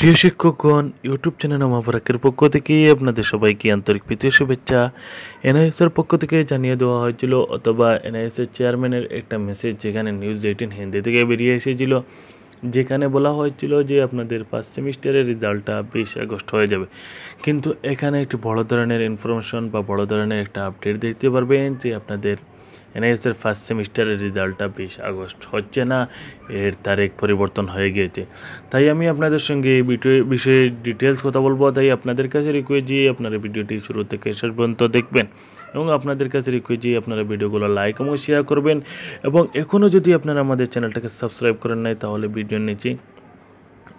প্রিয় শিক্ষকগণ, YouTube channel মাফারাকের পক্ষ থেকে আপনাদের সবাইকে আন্তরিক প্রীতীয় শুভেচ্ছা। এনআইএসের পক্ষ থেকে জানিয়ে দেওয়া হয়েছিল, অথবা এনআইএসের চেয়ারম্যানের একটা মেসেজ যেখানে নিউজ 18 হিন্দি থেকে বেরিয়ে এসেছিল, যেখানে বলা হয়েছিল যে আপনাদের ফার্স্ট সেমিস্টারের রেজাল্টটা 20 আগস্ট হয়ে যাবে। কিন্তু এখানে একটি বড় ধরনের ইনফরমেশন বা বড় ধরনের একটা আপডেট দেখতে পারবেন যে আপনাদের এনআইএসের ফার্স্ট সেমিস্টারের রেজাল্টটা 20 আগস্ট হচ্ছে না, এর তারিখ পরিবর্তন হয়ে গিয়েছে। তাই আমি আপনাদের সঙ্গে এই বিষয়ে ডিটেলস কথা বলবো। তাই আপনাদের কাছে রিকোয়েস্ট যে আপনারা ভিডিওটি শুরু থেকে শেষ পর্যন্ত দেখবেন, এবং আপনাদের কাছে রিকোয়েস্ট যে আপনারা ভিডিওগুলো লাইক এবং শেয়ার করবেন। এবং এখনও যদি আপনারা আমাদের চ্যানেলটাকে সাবস্ক্রাইব করেন নাই, তাহলে ভিডিওর নিচে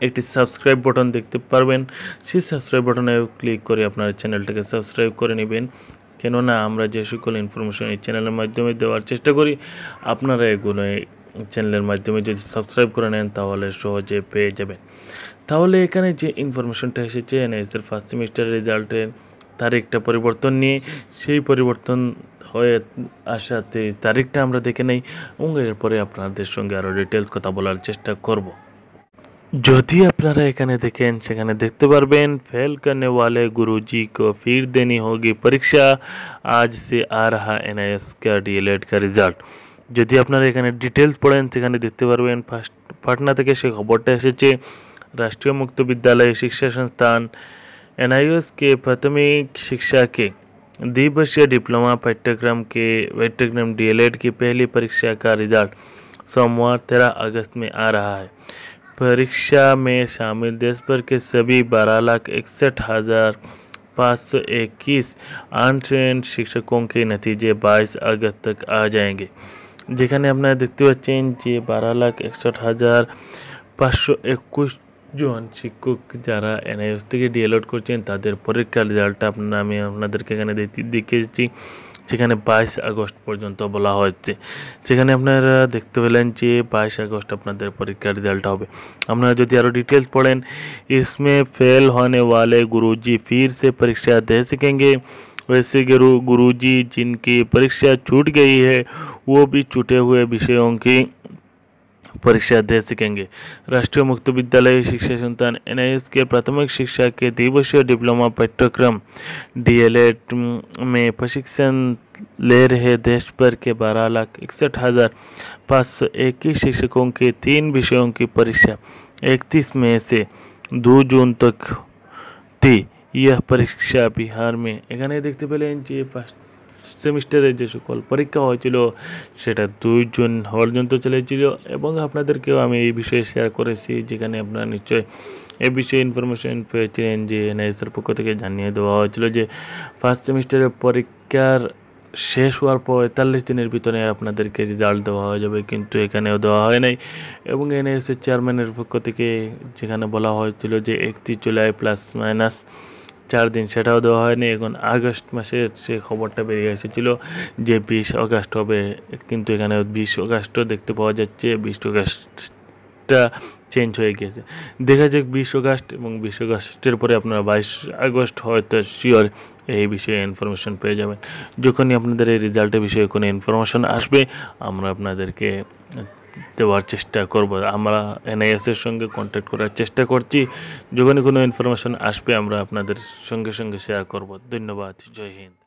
একটি সাবস্ক্রাইব বাটন দেখতে পারবেন। সেই সাবস্ক্রাইব বাটনে ক্লিক করে আপনারা চ্যানেলটাকে সাবস্ক্রাইব করে নেবেন, কেননা আমরা যে সকল ইনফরমেশন এই চ্যানেলের মাধ্যমে দেওয়ার চেষ্টা করি, আপনারা এগুলো চ্যানেলের মাধ্যমে যদি সাবস্ক্রাইব করে নেন তাহলে সহজে পেয়ে যাবেন। তাহলে এখানে যে ইনফরমেশনটা এসেছে এনআইএসের ফার্স্ট সেমিস্টার রেজাল্টের তারিখটা পরিবর্তন নিয়ে, সেই পরিবর্তন হয়ে আসাতে তারিখটা আমরা দেখে নেই, এবং এরপরে আপনাদের সঙ্গে আরও ডিটেলস কথা বলার চেষ্টা করব। যদি আপনারা এখানে দেখেন, সেখানে দেখতে পারবেন फेल करने वाले गुरुजी को फिर देनी होगी परीक्षा, आज से आ रहा एनआईएस का डीएलएड का रिजल्ट। যদি আপনারা এখানে ডিটেলস পড়েন, সেখানে দেখতে পারবেন পাটনা থেকে সে খবরটা এসেছে। राष्ट्रीय मुक्त विद्यालय शिक्षा संस्थान एनआईएस के प्राथमिक शिक्षा के द्विवर्षीय डिप्लोमा पाठ्यक्रम डीएलएड की पहली परीक्षा का रिजल्ट सोमवार 13 अगस्त में आ रहा है। परीक्षा में शामिल देश भर के सभी 12,61,521 अनट्रेन्ड शिक्षकों के नतीजे 22 अगस्त तक आ जाएंगे। যেখানে আপনারা দেখতে পাচ্ছেন যে 12,61,521 জন শিক্ষক যারা এনআইএস থেকে ডিএলএড করছেন, তাদের পরীক্ষার রেজাল্টটা আমি আপনাদেরকে এখানে দেখিয়েছি, সেখানে 22 আগস্ট পর্যন্ত বলা হয়েছে। সেখানে আপনারা দেখতে পেলেন যে 22 আগস্ট আপনাদের পরীক্ষার রেজাল্ট হবে। আপনারা যদি আরও ডিটেলস পড়েন, इसमें फेल होने वाले गुरुजी फिर से परीक्षा दे सकेंगे। वैसे गुरुजी जिनकी परीक्षा छूट गई है, वो भी छूटे हुए विषयों की परीक्षा दे सकेंगे। राष्ट्रीय मुक्त विद्यालय शिक्षा संस्थान एनआईएस के प्राथमिक शिक्षा के दिवसीय डिप्लोमा पाठ्यक्रम डीएलएड में प्रशिक्षण ले रहे देश भर के 12,61,521 शिक्षकों के 3 विषयों की परीक्षा 31 मई से 2 जून तक थी। यह परीक्षा बिहार में এখানে দেখতে পেলেন যে ফার্স্ট সেমিস্টারে যে সকল পরীক্ষা হয়েছিল সেটা 2 জুন পর্যন্ত চলেছিল, এবং আপনাদেরকেও আমি এই বিষয়ে শেয়ার করেছি, যেখানে আপনারা নিশ্চয়ই এই বিষয়ে ইনফরমেশন পেয়েছিলেন যে এনআইএসের পক্ষ থেকে জানিয়ে দেওয়া হয়েছিল যে ফার্স্ট সেমিস্টারের পরীক্ষার শেষ হওয়ার 45 দিনের ভিতরে আপনাদেরকে রেজাল্ট দেওয়া হয়ে যাবে, কিন্তু এখানেও দেওয়া হয় নাই। এবং এনআইএসের চেয়ারম্যানের পক্ষ থেকে যেখানে বলা হয়েছিল যে 31 জুলাই ± 4 দিন, সেটাও দেওয়া হয়নি। এখন আগস্ট মাসের সে খবরটা বেরিয়ে এসেছিল যে 20 আগস্ট হবে, কিন্তু এখানে 20 আগস্টও দেখতে পাওয়া যাচ্ছে। 20 আগস্টটা চেঞ্জ হয়ে গিয়েছে। দেখা যাক 20 আগস্ট, এবং 20 আগস্টের পরে আপনারা 22 আগস্ট হয়তো শিওর এই বিষয়ে ইনফরমেশন পেয়ে যাবেন। যখনই আপনাদের এই রেজাল্টের বিষয়ে কোনো ইনফরমেশন আসবে, আমরা আপনাদেরকে দেওয়ার চেষ্টা করব। আমরা এনআইএসের সঙ্গে কন্ট্যাক্ট করার চেষ্টা করছি। যখনই কোনো ইনফরমেশন আসবে, আমরা আপনাদের সঙ্গে শেয়ার করব। ধন্যবাদ। জয় হিন্দ।